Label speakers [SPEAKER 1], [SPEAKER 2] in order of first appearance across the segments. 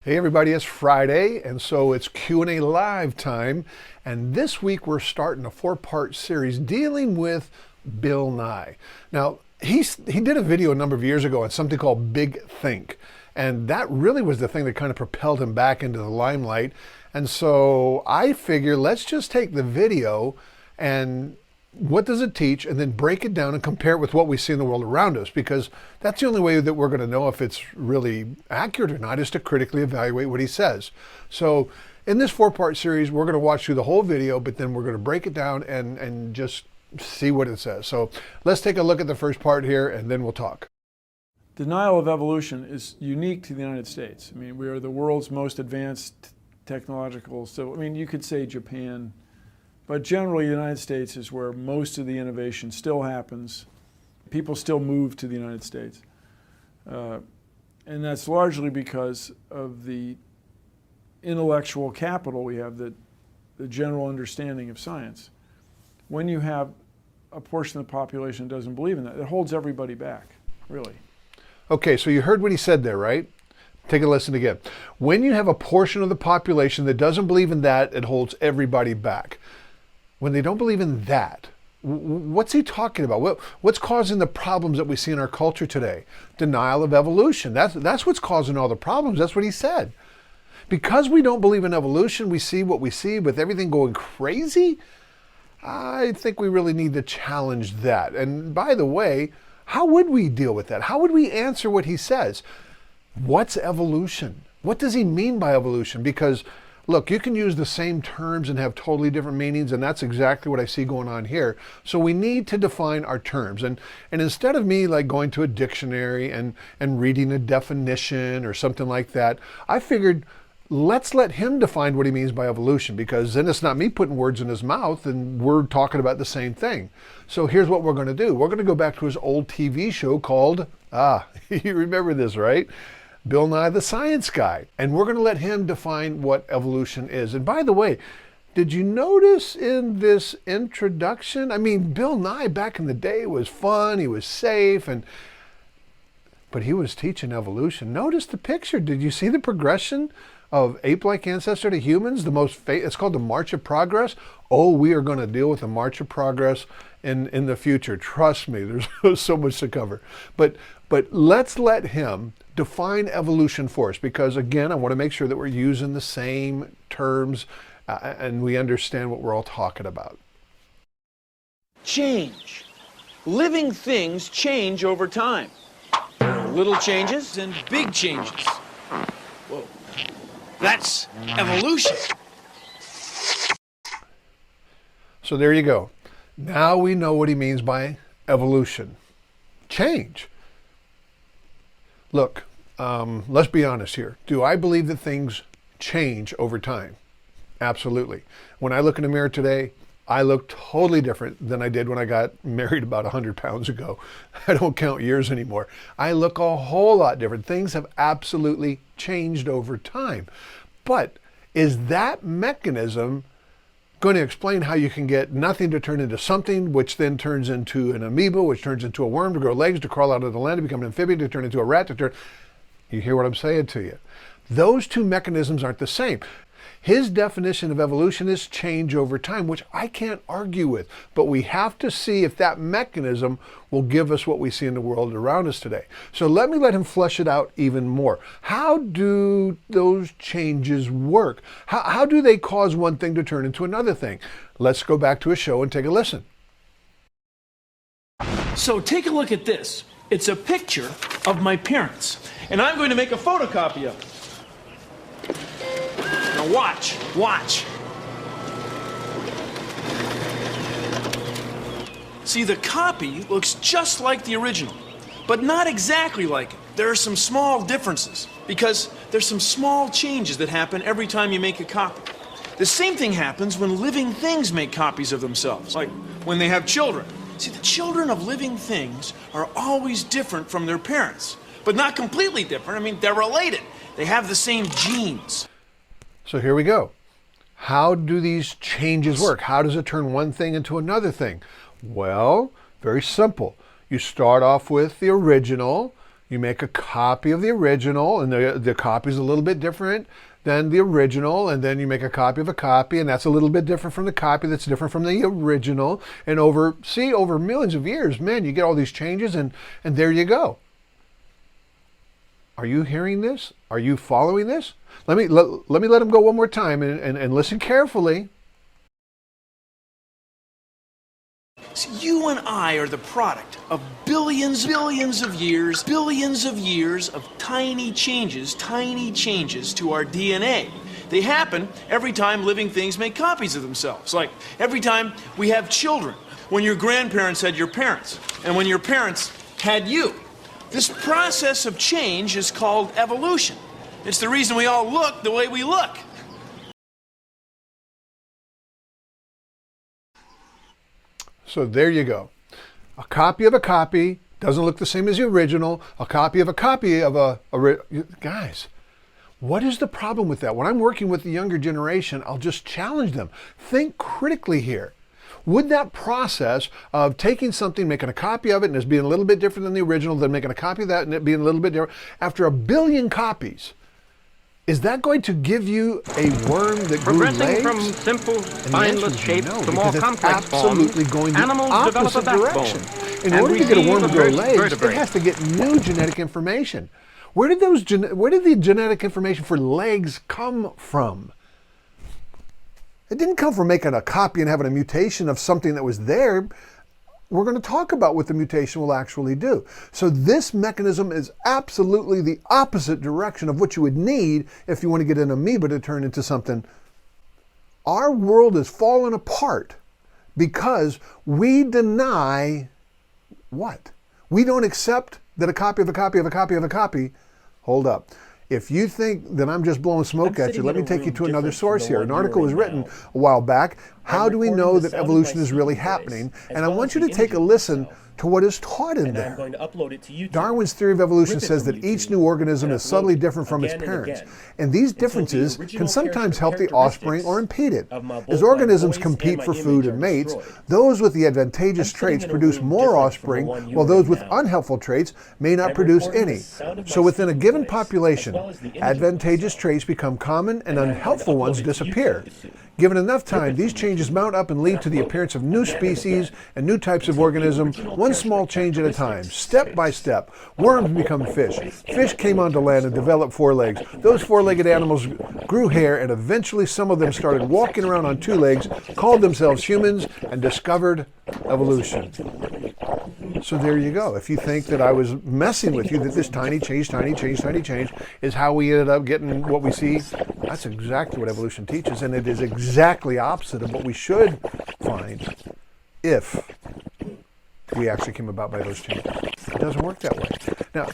[SPEAKER 1] Hey everybody, it's Friday, and so it's Q&A live time. And this week we're starting a 4-part series dealing with Bill Nye. Now, he did a video a number of years ago on something called Big Think. And that really was the thing that kind of propelled him back into the limelight. And so I figure let's just take the video and what does it teach, and then break it down and compare it with what we see in the world around us, because that's the only way that we're going to know if it's really accurate or not, is to critically evaluate what he says. So in this 4-part series, we're going to watch through the whole video, but then we're going to break it down and just see what it says. So let's take a look at the first part here, and then we'll talk.
[SPEAKER 2] Denial of evolution is unique to the United States. I mean, we are the world's most advanced technological, so I mean, you could say Japan, but generally, the United States is where most of the innovation still happens. People still move to the United States. And that's largely because of the intellectual capital we have, the general understanding of science. When you have a portion of the population that doesn't believe in that, it holds everybody back, really.
[SPEAKER 1] Okay, so you heard what he said there, right? Take a listen again. When you have a portion of the population that doesn't believe in that, it holds everybody back. When they don't believe in that, what's he talking about? What's causing the problems that we see in our culture today? Denial of evolution. That's what's causing all the problems. That's what he said. Because we don't believe in evolution, we see what we see with everything going crazy. I think we really need to challenge that. And by the way, how would we deal with that? How would we answer what he says? What's evolution? What does he mean by evolution? Because look, you can use the same terms and have totally different meanings, and that's exactly what I see going on here. So we need to define our terms. And instead of me like going to a dictionary and reading a definition or something like that, I figured let's let him define what he means by evolution, because then it's not me putting words in his mouth and we're talking about the same thing. So here's what we're going to do. We're going to go back to his old TV show called, you remember this, right? Bill Nye the Science Guy. And we're going to let him define what evolution is. And by the way, did you notice in this introduction, I mean, Bill Nye back in the day was fun, he was safe, but he was teaching evolution. Notice the picture. Did you see the progression of ape-like ancestor to humans? It's called the March of Progress. Oh, we are going to deal with the March of Progress in the future. Trust me, there's so much to cover. But let's let him define evolution for us, because again, I want to make sure that we're using the same terms and we understand what we're all talking about.
[SPEAKER 3] Change. Living things change over time. There are little changes and big changes. Whoa. That's evolution.
[SPEAKER 1] So there you go. Now we know what he means by evolution. Change. Look, let's be honest here. Do I believe that things change over time? Absolutely. When I look in the mirror today, I look totally different than I did when I got married about 100 pounds ago. I don't count years anymore. I look a whole lot different. Things have absolutely changed over time. But is that mechanism going to explain how you can get nothing to turn into something, which then turns into an amoeba, which turns into a worm, to grow legs, to crawl out of the land, to become an amphibian, to turn into a rat, You hear what I'm saying to you? Those two mechanisms aren't the same. His definition of evolution is change over time, which I can't argue with, but we have to see if that mechanism will give us what we see in the world around us today. So let him flesh it out even more. How do those changes work? How do they cause one thing to turn into another thing? Let's go back to a show and take a listen.
[SPEAKER 3] So take a look at this. It's a picture of my parents, and I'm going to make a photocopy of it. Now watch. See, the copy looks just like the original, but not exactly like it. There are some small differences, because there's some small changes that happen every time you make a copy. The same thing happens when living things make copies of themselves, like when they have children. See, the children of living things are always different from their parents, but not completely different. I mean, they're related. They have the same genes.
[SPEAKER 1] So here we go. How do these changes work? How does it turn one thing into another thing? Well, very simple. You start off with the original, You make a copy of the original, and the copy is a little bit different than the original, and then you make a copy of a copy, and that's a little bit different from the copy that's different from the original. And over millions of years, man, you get all these changes, and there you go. Are you hearing this? Are you following this? Let me let him go one more time and listen carefully.
[SPEAKER 3] So you and I are the product of billions of years of tiny changes to our DNA. They happen every time living things make copies of themselves. Like every time we have children, when your grandparents had your parents, and when your parents had you. This process of change is called evolution. It's the reason we all look the way we look.
[SPEAKER 1] So there you go. A copy of a copy doesn't look the same as the original. A copy of a copy of guys, what is the problem with that? When I'm working with the younger generation, I'll just challenge them. Think critically here. Would that process of taking something, making a copy of it, and it's being a little bit different than the original, then making a copy of that and it being a little bit different, after 1 billion copies, is that going to give you a worm that grew legs?
[SPEAKER 4] Progressing from simple, spineless shapes
[SPEAKER 1] no,
[SPEAKER 4] to more complex forms,
[SPEAKER 1] absolutely going the
[SPEAKER 4] animals develop a
[SPEAKER 1] opposite direction.
[SPEAKER 4] backbone.
[SPEAKER 1] In
[SPEAKER 4] and
[SPEAKER 1] order to get a worm to grow
[SPEAKER 4] receive
[SPEAKER 1] legs,
[SPEAKER 4] vertebrae.
[SPEAKER 1] it has to get new genetic information. Where did the genetic information for legs come from? It didn't come from making a copy and having a mutation of something that was there. We're going to talk about what the mutation will actually do. So this mechanism is absolutely the opposite direction of what you would need if you want to get an amoeba to turn into something. Our world is falling apart because we deny what? We don't accept that a copy of a copy of a copy of a copy. Hold up. If you think that I'm just blowing smoke at you, let me take you to another source here. An article was written a while back. How do we know that evolution is really happening? And I want you to take a listen to what is taught in there.
[SPEAKER 5] I'm going to upload it to YouTube.
[SPEAKER 1] Darwin's theory of evolution
[SPEAKER 5] Rip it
[SPEAKER 1] says
[SPEAKER 5] from
[SPEAKER 1] that
[SPEAKER 5] YouTube
[SPEAKER 1] each new organism
[SPEAKER 5] and
[SPEAKER 1] is subtly
[SPEAKER 5] upload it
[SPEAKER 1] different from its
[SPEAKER 5] again and
[SPEAKER 1] parents.
[SPEAKER 5] again
[SPEAKER 1] And these
[SPEAKER 5] until the
[SPEAKER 1] differences can
[SPEAKER 5] original
[SPEAKER 1] sometimes help the
[SPEAKER 5] characteristics
[SPEAKER 1] offspring or impede it.
[SPEAKER 5] of my- both
[SPEAKER 1] As
[SPEAKER 5] my
[SPEAKER 1] organisms
[SPEAKER 5] voice
[SPEAKER 1] compete
[SPEAKER 5] and
[SPEAKER 1] for
[SPEAKER 5] my
[SPEAKER 1] food
[SPEAKER 5] image
[SPEAKER 1] and
[SPEAKER 5] are
[SPEAKER 1] mates,
[SPEAKER 5] destroyed.
[SPEAKER 1] those with the advantageous
[SPEAKER 5] I'm sitting
[SPEAKER 1] traits
[SPEAKER 5] in a
[SPEAKER 1] produce
[SPEAKER 5] room
[SPEAKER 1] more
[SPEAKER 5] different from the
[SPEAKER 1] offspring,
[SPEAKER 5] one you
[SPEAKER 1] while
[SPEAKER 5] are
[SPEAKER 1] those
[SPEAKER 5] in
[SPEAKER 1] with
[SPEAKER 5] now.
[SPEAKER 1] unhelpful traits may not
[SPEAKER 5] I'm
[SPEAKER 1] produce
[SPEAKER 5] recording
[SPEAKER 1] any.
[SPEAKER 5] the sound of
[SPEAKER 1] So
[SPEAKER 5] my
[SPEAKER 1] within a
[SPEAKER 5] speaking
[SPEAKER 1] given
[SPEAKER 5] voice,
[SPEAKER 1] population,
[SPEAKER 5] as well as the image of
[SPEAKER 1] advantageous
[SPEAKER 5] myself.
[SPEAKER 1] traits become common and
[SPEAKER 5] And I'm going to
[SPEAKER 1] unhelpful
[SPEAKER 5] upload
[SPEAKER 1] ones
[SPEAKER 5] it to
[SPEAKER 1] disappear.
[SPEAKER 5] YouTube soon.
[SPEAKER 1] Given enough time,
[SPEAKER 5] Rip it
[SPEAKER 1] these
[SPEAKER 5] from
[SPEAKER 1] changes
[SPEAKER 5] YouTube
[SPEAKER 1] mount up and lead to the appearance of new
[SPEAKER 5] again and
[SPEAKER 1] species
[SPEAKER 5] again
[SPEAKER 1] and new types of
[SPEAKER 5] until the
[SPEAKER 1] organisms,
[SPEAKER 5] original
[SPEAKER 1] one small change at a time,
[SPEAKER 5] characteristics
[SPEAKER 1] step by step. Worms become fish. Fish came onto land and developed forelegs. Those four-legged animals grew hair, and eventually some of them started walking around on two legs, called themselves humans, and discovered evolution. So there you go. If you think that I was messing with you, that this tiny change is how we ended up getting what we see, that's exactly what evolution teaches, and it is exactly opposite of what we should find if we actually came about by those changes. It doesn't work that way. Now,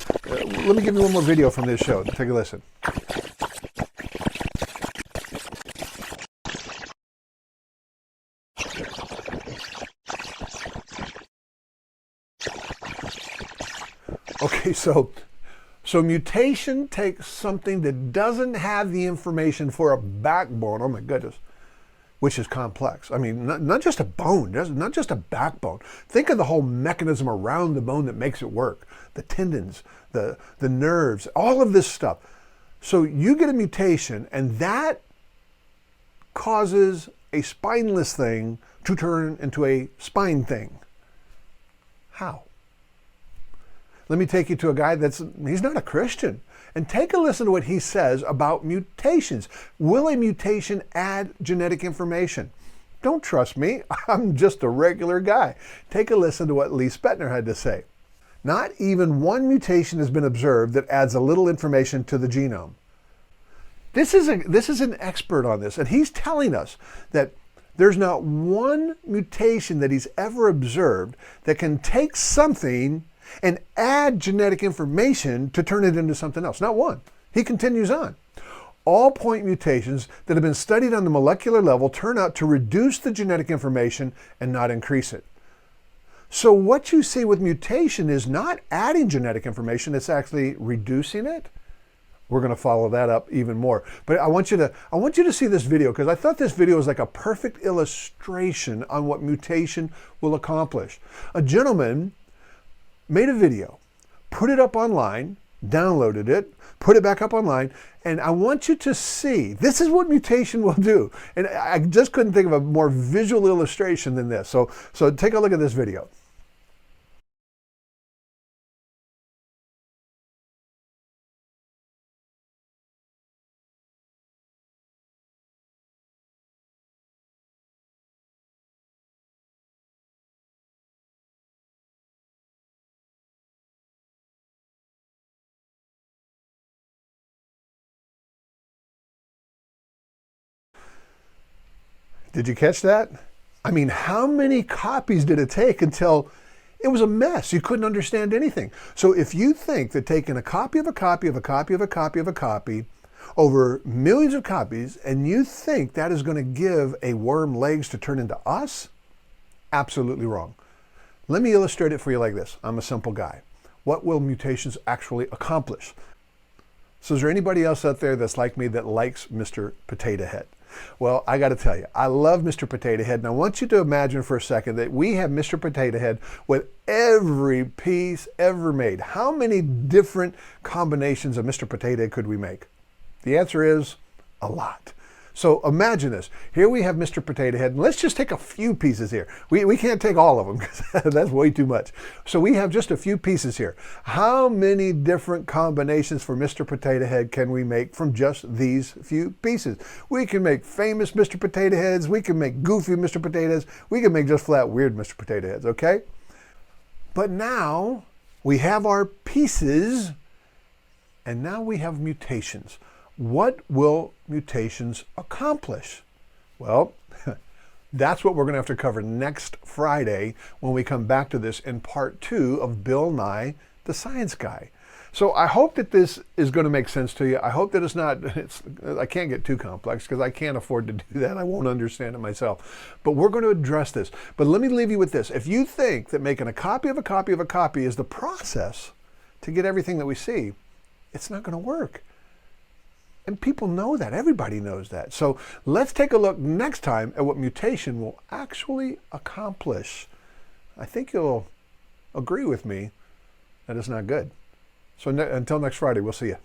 [SPEAKER 1] let me give you one more video from this show. Take a listen. Okay, so mutation takes something that doesn't have the information for a backbone, oh my goodness, which is complex. I mean, not just a bone, not just a backbone. Think of the whole mechanism around the bone that makes it work. The tendons, the nerves, all of this stuff. So you get a mutation, and that causes a spineless thing to turn into a spine thing. How? Let me take you to a guy he's not a Christian. And take a listen to what he says about mutations. Will a mutation add genetic information? Don't trust me. I'm just a regular guy. Take a listen to what Lee Spetner had to say. Not even one mutation has been observed that adds a little information to the genome. This is an expert on this, and he's telling us that there's not one mutation that he's ever observed that can take something and add genetic information to turn it into something else. Not one. He continues on. All point mutations that have been studied on the molecular level turn out to reduce the genetic information and not increase it. So what you see with mutation is not adding genetic information, it's actually reducing it. We're going to follow that up even more. But I want you to see this video, because I thought this video was like a perfect illustration on what mutation will accomplish. A gentleman made a video put it up online, downloaded it, put it back up online, and I want you to see, this is what mutation will do. And I just couldn't think of a more visual illustration than this. So take a look at this video. Did you catch that? I mean, how many copies did it take until it was a mess? You couldn't understand anything. So if you think that taking a copy of a copy of a copy of a copy of a copy over millions of copies, and you think that is going to give a worm legs to turn into us, absolutely wrong. Let me illustrate it for you like this. I'm a simple guy. What will mutations actually accomplish? So is there anybody else out there that's like me that likes Mr. Potato Head? Well, I got to tell you, I love Mr. Potato Head, and I want you to imagine for a second that we have Mr. Potato Head with every piece ever made. How many different combinations of Mr. Potato Head could we make? The answer is a lot. So imagine this. Here we have Mr. Potato Head, and let's just take a few pieces here. We can't take all of them because that's way too much. So we have just a few pieces here. How many different combinations for Mr. Potato Head can we make from just these few pieces? We can make famous Mr. Potato Heads. We can make goofy Mr. Potatoes. We can make just flat weird Mr. Potato Heads, okay? But now we have our pieces, and now we have mutations. What will mutations accomplish? Well, that's what we're going to have to cover next Friday when we come back to this in part 2 of Bill Nye, the Science Guy. So I hope that this is going to make sense to you. I hope that I can't get too complex because I can't afford to do that. I won't understand it myself. But we're going to address this. But let me leave you with this. If you think that making a copy of a copy of a copy is the process to get everything that we see, it's not going to work. And people know that. Everybody knows that. So let's take a look next time at what mutation will actually accomplish. I think you'll agree with me that it's not good. So until next Friday, we'll see you.